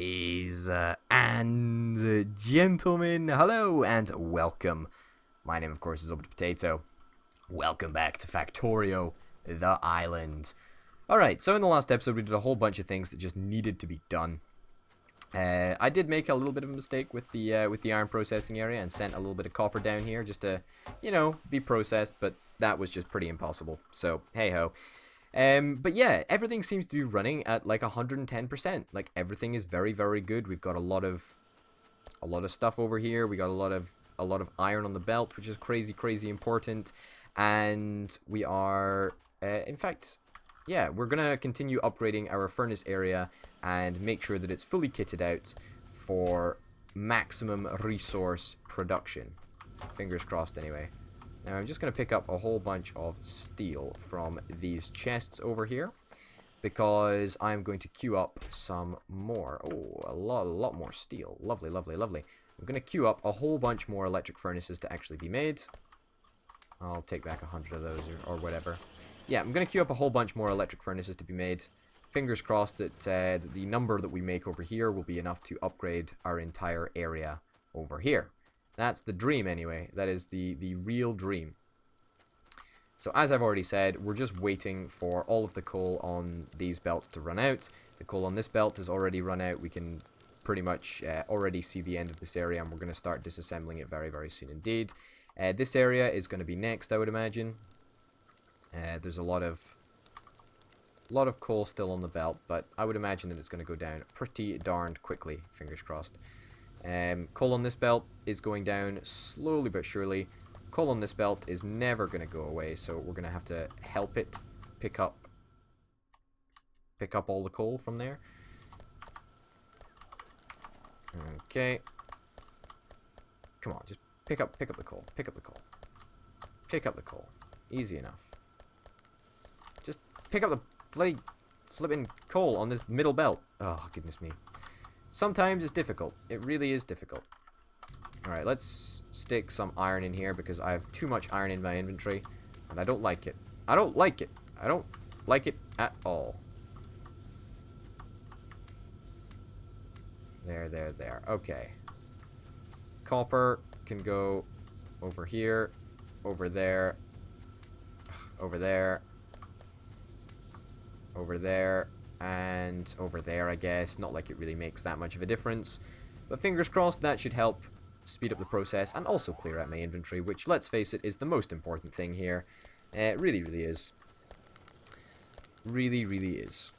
Ladies and gentlemen, hello and welcome. My name, of course, is Open Potato. Welcome back to Factorio, the island. Alright, so in the last episode, we did a whole bunch of things that just needed to be done. I did make a little bit of a mistake with the iron processing area and sent a little bit of copper down here just to, be processed, but that was just pretty impossible. So, hey-ho. But yeah, everything seems to be running at like 110%. Like everything is very, very good. We've got a lot of stuff over here. We got a lot of iron on the belt, which is crazy important. And we are, in fact, yeah, we're gonna continue upgrading our furnace area and make sure that it's fully kitted out for maximum resource production. Fingers crossed, anyway. Now I'm just going to pick up a whole bunch of steel from these chests over here, because I'm going to queue up some more. Oh, a lot more steel. Lovely. I'm going to queue up a whole bunch more electric furnaces to actually be made. I'll take back 100 of those or whatever. Yeah, I'm going to queue up a whole bunch more electric furnaces to be made. Fingers crossed that the number that we make over here will be enough to upgrade our entire area over here. That's the dream, anyway. That is the real dream. So, as I've already said, we're just waiting for all of the coal on these belts to run out. The coal on this belt has already run out. We can pretty much already see the end of this area, and we're going to start disassembling it very, very soon indeed. This area is going to be next, I would imagine. There's a lot of coal still on the belt, but I would imagine that it's going to go down pretty darned quickly. Fingers crossed. Coal on this belt is going down slowly but surely. Coal on this belt is never going to go away, so we're going to have to help it pick up all the coal from there. Okay. Come on, just pick up the coal. Pick up the coal. Easy enough. Just pick up the bloody slipping coal on this middle belt. Oh, goodness me. Sometimes it's difficult. It really is difficult. Alright, let's stick some iron in here because I have too much iron in my inventory. And I don't like it. I don't like it at all. There. Okay. Copper can go over here, over there, over there, and over there, I guess. Not like it really makes that much of a difference. But fingers crossed, that should help speed up the process and also clear out my inventory, which, let's face it, is the most important thing here. It really is. Really is.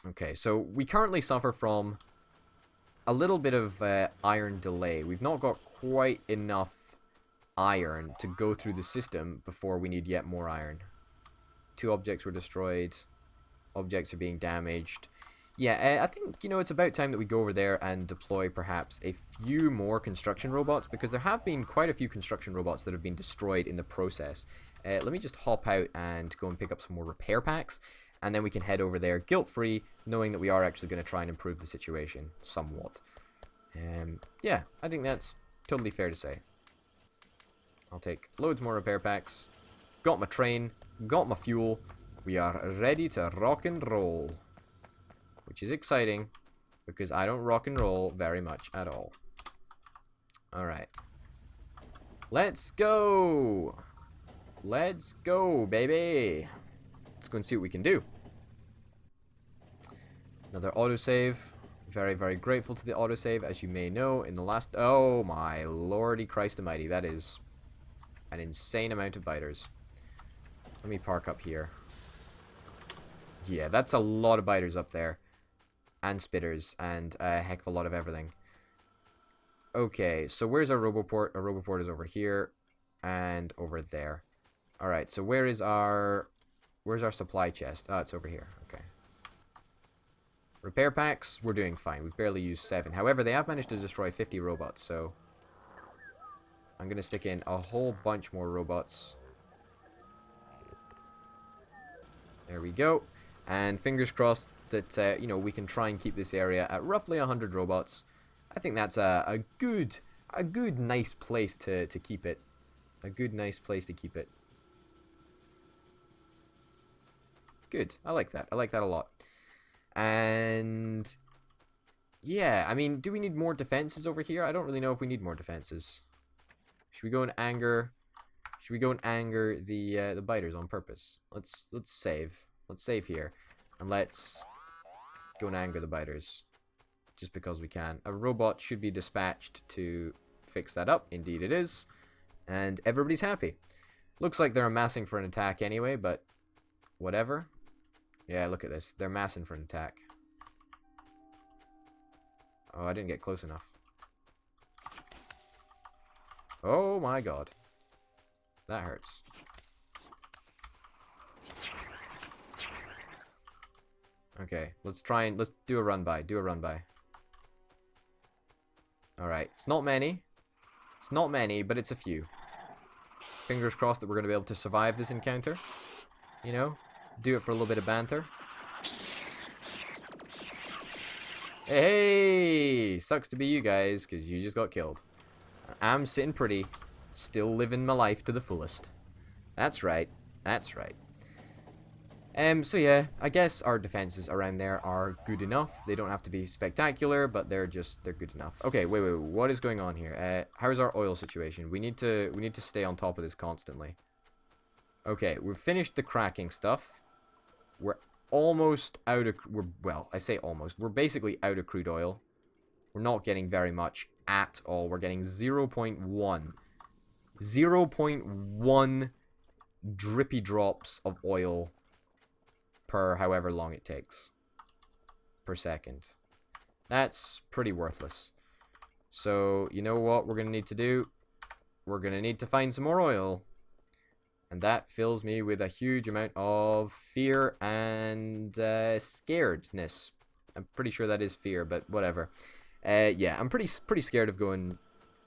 Okay, so we currently suffer from a little bit of iron delay. We've not got quite enough iron to go through the system before we need yet more iron. 2 objects were destroyed. Objects are being damaged. Yeah, I think, it's about time that we go over there and deploy perhaps a few more construction robots, because there have been quite a few construction robots that have been destroyed in the process. Let me just hop out and go and pick up some more repair packs, and then we can head over there guilt-free, knowing that we are actually going to try and improve the situation somewhat. Yeah, I think that's totally fair to say. I'll take loads more repair packs. Got my train. Got my fuel. We are ready to rock and roll. Which is exciting, because I don't rock and roll very much at all. Alright. Let's go! Let's go, baby! Let's go and see what we can do. Another autosave. Very grateful to the autosave, as you may know, in the last... Oh my lordy Christ almighty, that is an insane amount of biters. Let me park up here. Yeah, that's a lot of biters up there. And spitters, and a heck of a lot of everything. Okay, so where's our roboport? Our roboport is over here, and over there. Alright, so where's our supply chest? Oh, it's over here. Okay. Repair packs, we're doing fine. We've barely used 7. However, they have managed to destroy 50 robots, so I'm going to stick in a whole bunch more robots. There we go. And fingers crossed that, we can try and keep this area at roughly 100 robots. I think that's a good, nice place to keep it. A good, nice place to keep it. Good. I like that. I like that a lot. And yeah, I mean, do we need more defenses over here? I don't really know if we need more defenses. Should we go and anger? Should we go and anger the biters on purpose? Let's save. Let's save here, and let's go and anger the biters, just because we can. A robot should be dispatched to fix that up. Indeed, it is, and everybody's happy. Looks like they're amassing for an attack anyway, but whatever. Yeah, look at this. They're massing for an attack. Oh, I didn't get close enough. Oh my god. That hurts. Okay, let's do a run by. Do a run by. Alright, it's not many. It's not many, but it's a few. Fingers crossed that we're going to be able to survive this encounter. You know? Do it for a little bit of banter. Hey! Sucks to be you guys, because you just got killed. I'm sitting pretty, still living my life to the fullest. That's right. That's right. So yeah, I guess our defenses around there are good enough. They don't have to be spectacular, but they're good enough. Okay, wait, what is going on here? How's our oil situation? We need to stay on top of this constantly. Okay, we've finished the cracking stuff. We're almost out of, well, I say almost. We're basically out of crude oil. We're not getting very much at all. We're getting 0.1. 0.1 drippy drops of oil per however long it takes. Per second. That's pretty worthless. So, you know what we're going to need to do? We're going to need to find some more oil. And that fills me with a huge amount of fear and scaredness. I'm pretty sure that is fear, but whatever. Yeah, I'm pretty scared of going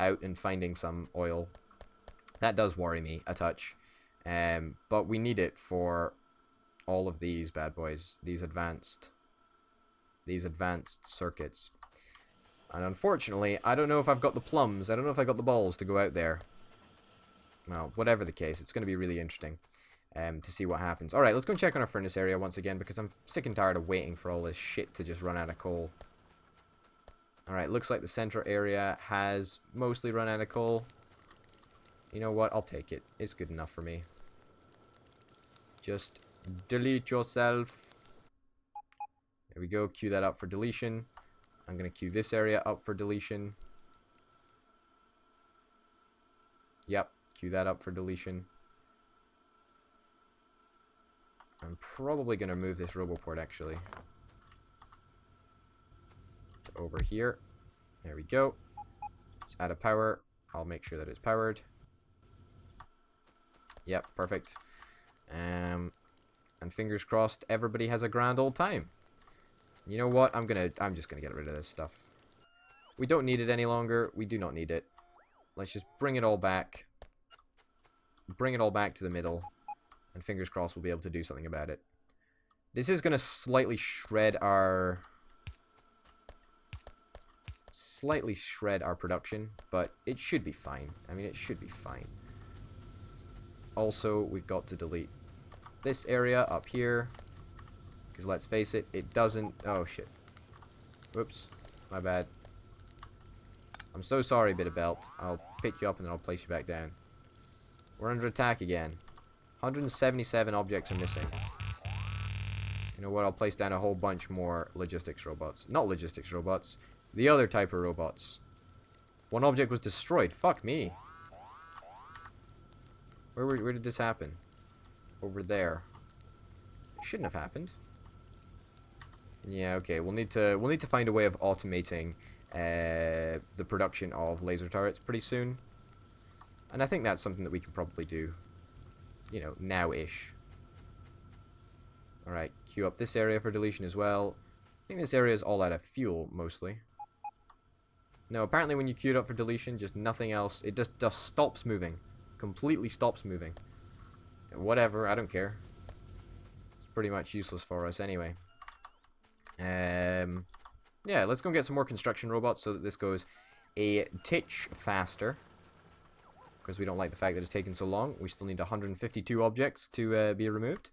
out and finding some oil. That does worry me a touch. But we need it for all of these bad boys, these advanced circuits. And unfortunately, I don't know if I've got the plums. I don't know if I got the balls to go out there. Well, whatever the case, it's going to be really interesting to see what happens. Alright, let's go and check on our furnace area once again, because I'm sick and tired of waiting for all this shit to just run out of coal. Alright, looks like the central area has mostly run out of coal. You know what? I'll take it. It's good enough for me. Just delete yourself. There we go. Queue that up for deletion. I'm going to queue this area up for deletion. Yep. Queue that up for deletion. I'm probably going to move this roboport actually to over here. There we go. Let's add a power. I'll make sure that it's powered. Yep, perfect. And fingers crossed everybody has a grand old time. You know what? I'm just gonna get rid of this stuff. We don't need it any longer. We do not need it. Let's just bring it all back. Bring it all back to the middle. And fingers crossed we'll be able to do something about it. This is gonna slightly shred our production, but it should be fine. I mean, it should be fine. Also, we've got to delete this area up here, because let's face it, it doesn't... Oh, shit. Whoops. My bad. I'm so sorry, bit of belt. I'll pick you up and then I'll place you back down. We're under attack again. 177 objects are missing. You know what? I'll place down a whole bunch more logistics robots. Not logistics robots. The other type of robots. One object was destroyed. Fuck me. Where did this happen? Over there. It shouldn't have happened. Yeah, okay. We'll need to find a way of automating the production of laser turrets pretty soon. And I think that's something that we can probably do, you know, now-ish. Alright, queue up this area for deletion as well. I think this area is all out of fuel, mostly. No, apparently when you queue it up for deletion, just nothing else. It just stops moving. Completely stops moving. Whatever, I don't care. It's pretty much useless for us anyway. Yeah, let's go and get some more construction robots so that this goes a titch faster. Because we don't like the fact that it's taken so long. We still need 152 objects to be removed.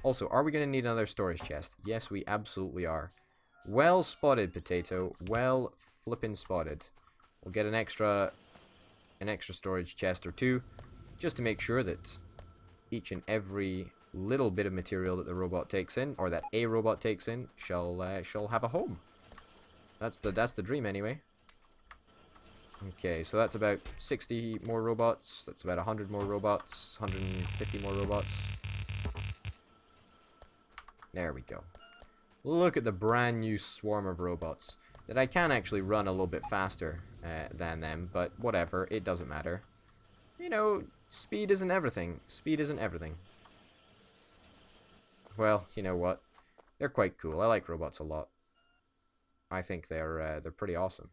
Also, are we going to need another storage chest? Yes, we absolutely are. Well spotted, Potato. Well flippin' spotted. We'll get an extra storage chest or two, just to make sure that each and every little bit of material that the robot takes in, or that a robot takes in, shall have a home. That's the dream anyway. Okay, so that's about 60 more robots. That's about 100 more robots. 150 more robots. There we go. Look at the brand new swarm of robots that I can actually run a little bit faster than them, but whatever, it doesn't matter. You know, speed isn't everything. Speed isn't everything. Well, you know what? They're quite cool. I like robots a lot. I think they're pretty awesome.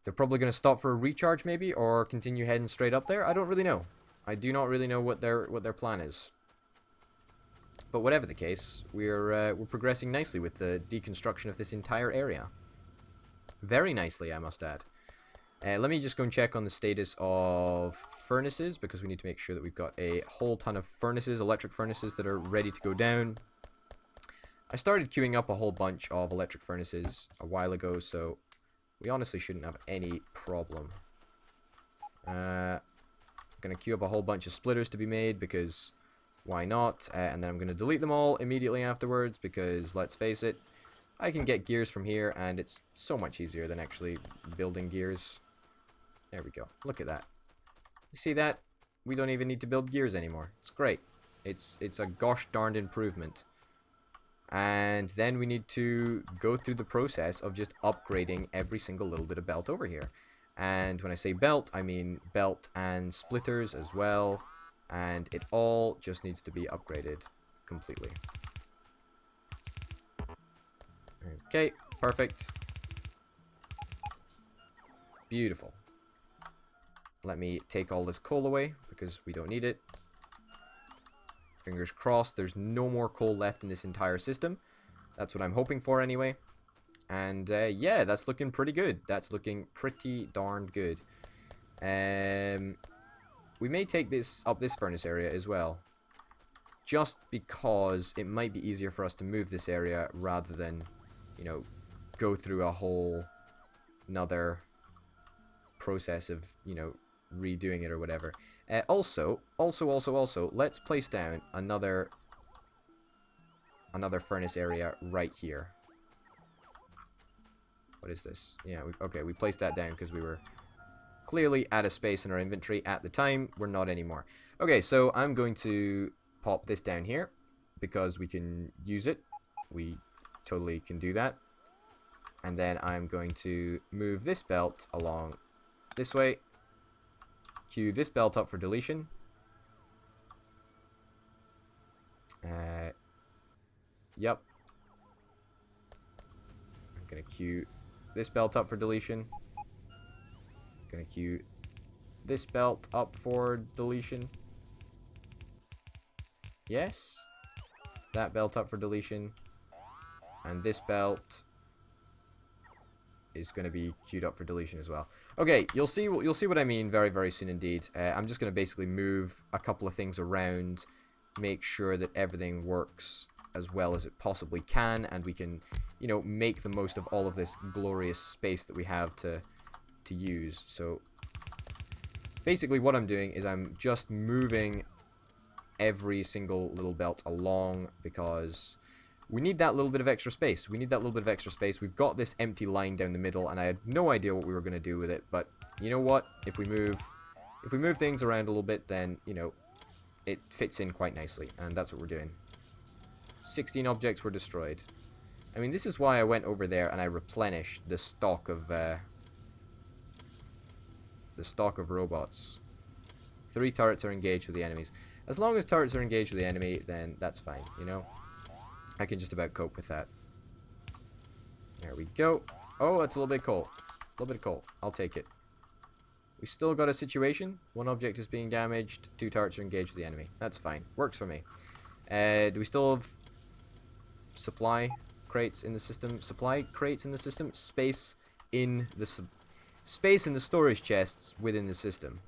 They're probably going to stop for a recharge maybe, or continue heading straight up there. I don't really know. I do not really know what their plan is. But whatever the case, we're progressing nicely with the deconstruction of this entire area. Very nicely, I must add. Let me just go and check on the status of furnaces, because we need to make sure that we've got a whole ton of furnaces, electric furnaces, that are ready to go down. I started queuing up a whole bunch of electric furnaces a while ago, so we honestly shouldn't have any problem. I'm going to queue up a whole bunch of splitters to be made, because why not? And then I'm going to delete them all immediately afterwards, because let's face it, I can get gears from here, and it's so much easier than actually building gears. There we go. Look at that. You see that? We don't even need to build gears anymore. It's great. It's a gosh darned improvement. And then we need to go through the process of just upgrading every single little bit of belt over here. And when I say belt, I mean belt and splitters as well. And it all just needs to be upgraded completely. Okay, perfect. Beautiful. Let me take all this coal away, because we don't need it. Fingers crossed, there's no more coal left in this entire system. That's what I'm hoping for anyway. And yeah, that's looking pretty good. That's looking pretty darn good. We may take this up this furnace area as well, just because it might be easier for us to move this area rather than, you know, go through a whole another process of, you know, redoing it or whatever. Also, let's place down another furnace area right here. What is this? Yeah, okay, we placed that down because we were clearly out of space in our inventory at the time. We're not anymore. Okay, so I'm going to pop this down here because we can use it. We totally can do that. And then I'm going to move this belt along this way. Queue this belt up for deletion. Yep. I'm going to queue this belt up for deletion. Going to queue this belt up for deletion. Yes. That belt up for deletion. And this belt is going to be queued up for deletion as well. Okay, you'll see what I mean very, very soon indeed. I'm just going to basically move a couple of things around, make sure that everything works as well as it possibly can, and we can, you know, make the most of all of this glorious space that we have to use. So basically what I'm doing is I'm just moving every single little belt along, because we need that little bit of extra space. We need that little bit of extra space. We've got this empty line down the middle, and I had no idea what we were going to do with it. But you know what? If we move things around a little bit, then, you know, it fits in quite nicely. And that's what we're doing. 16 objects were destroyed. I mean, this is why I went over there and I replenished the stock of robots. 3 turrets are engaged with the enemies. As long as turrets are engaged with the enemy, then that's fine, you know? I can just about cope with that. There we go. Oh, that's a little bit of coal. A little bit of coal. I'll take it. We still got a situation. 1 object is being damaged. 2 turrets are engaged with the enemy. That's fine. Works for me. Do we still have supply crates in the system? Supply crates in the system? Space in the storage chests within the system.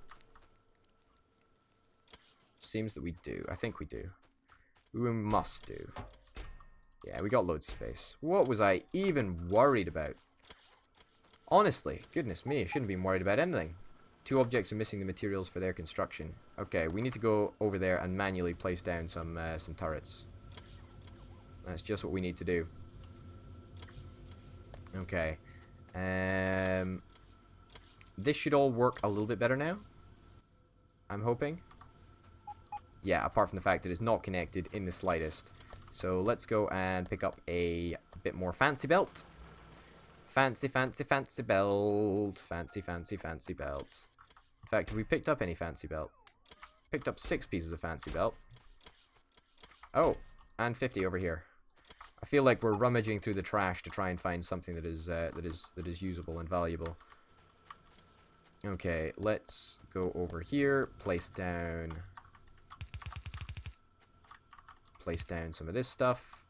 Seems that we do. I think we do. We must do. Yeah, we got loads of space. What was I even worried about? Honestly, goodness me, I shouldn't have been worried about anything. 2 objects are missing the materials for their construction. Okay, we need to go over there and manually place down some turrets. That's just what we need to do. Okay. This should all work a little bit better now. I'm hoping. Yeah, apart from the fact that it's not connected in the slightest. So let's go and pick up a bit more fancy belt. Fancy, fancy, fancy belt. Fancy, fancy, fancy belt. In fact, have we picked up any fancy belt? Picked up 6 pieces of fancy belt. Oh, and 50 over here. I feel like we're rummaging through the trash to try and find something that is usable and valuable. Okay, let's go over here. Place down some of this stuff.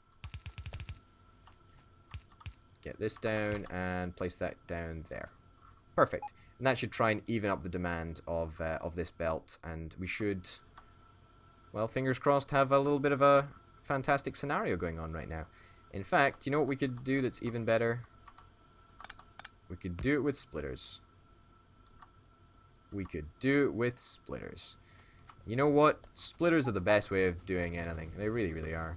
Get this down and place that down there. Perfect. And that should try and even up the demand of this belt, and we should, well, fingers crossed, have a little bit of a fantastic scenario going on right now. In fact, you know what we could do that's even better? We could do it with splitters. We could do it with splitters. You know what? Splitters are the best way of doing anything. They really, really are.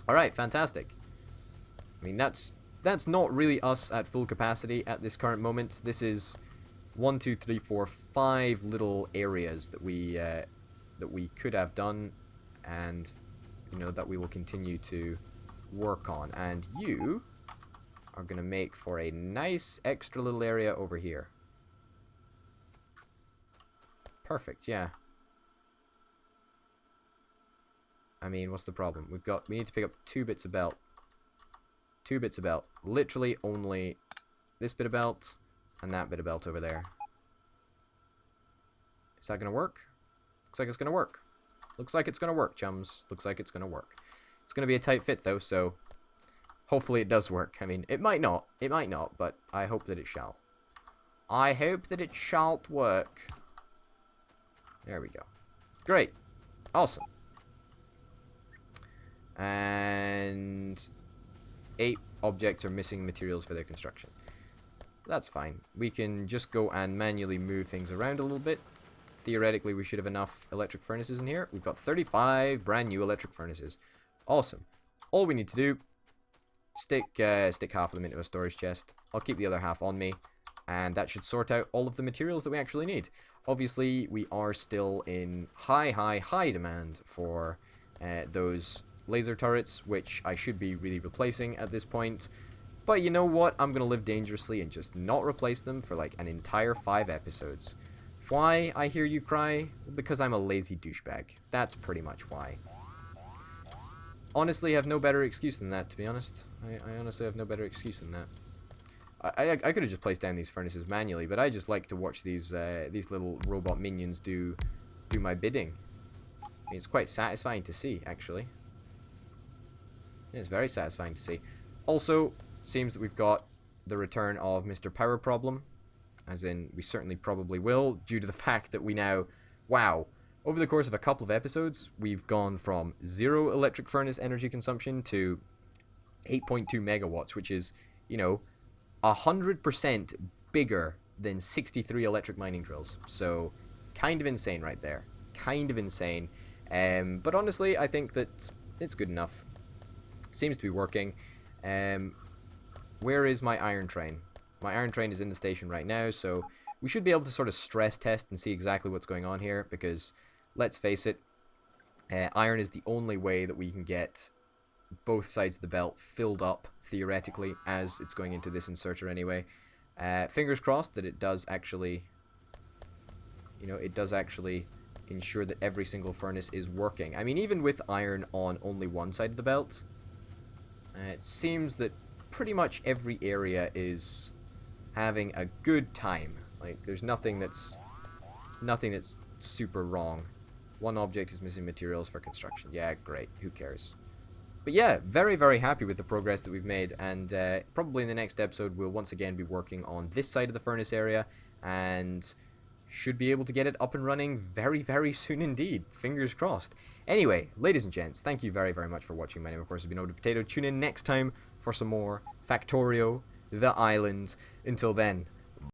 Alright, fantastic. I mean, that's not really us at full capacity at this current moment. This is 1, 2, 3, 4, 5 little areas that we could have done, and you know that we will continue to work on. And you are gonna make for a nice extra little area over here. Perfect. Yeah. I mean, what's the problem? We need to pick up 2 bits of belt. 2 bits of belt. Literally only this bit of belt and that bit of belt over there. Is that going to work? Looks like it's going to work. Looks like it's going to work, chums. Looks like it's going to work. It's going to be a tight fit, though, so hopefully it does work. I mean, it might not. It might not, but I hope that it shall. I hope that it shall work. There we go. Great. Awesome. And 8 objects are missing materials for their construction. That's fine. We can just go and manually move things around a little bit. Theoretically, we should have enough electric furnaces in here. We've got 35 brand new electric furnaces. Awesome. All we need to do, stick half of them into a storage chest. I'll keep the other half on me, and that should sort out all of the materials that we actually need. Obviously, we are still in high demand for those laser turrets, which I should be really replacing at this point. But you know what? I'm going to live dangerously and just not replace them for like an entire 5 episodes. Why, I hear you cry? Because I'm a lazy douchebag. That's pretty much why. Honestly, I have no better excuse than that, to be honest. I honestly have no better excuse than that. I could have just placed down these furnaces manually, but I just like to watch these little robot minions do my bidding. I mean, it's quite satisfying to see, actually. It's very satisfying to see. Also, seems that we've got the return of Mr. Power Problem. As in, we certainly probably will, due to the fact that we now... Wow. Over the course of a couple of episodes, we've gone from 0 electric furnace energy consumption to 8.2 megawatts, which is, you know, 100% bigger than 63 electric mining drills. So, kind of insane right there. Kind of insane. But honestly, I think that it's good enough. Seems to be working. Where is my iron train? My iron train is in the station right now, so we should be able to sort of stress test and see exactly what's going on here, because, let's face it, iron is the only way that we can get both sides of the belt filled up, theoretically, as it's going into this inserter anyway. Fingers crossed that it does actually, you know, it does actually ensure that every single furnace is working. I mean, even with iron on only one side of the belt, it seems that pretty much every area is having a good time. Like, there's nothing that's super wrong. One object is missing materials for construction. Yeah, great. Who cares? But yeah, very, very happy with the progress that we've made, and probably in the next episode we'll once again be working on this side of the furnace area, and should be able to get it up and running very, very soon indeed. Fingers crossed. Anyway, ladies and gents, thank you very, very much for watching. My name, of course, has been Potato. Tune in next time for some more Factorio, the island. Until then,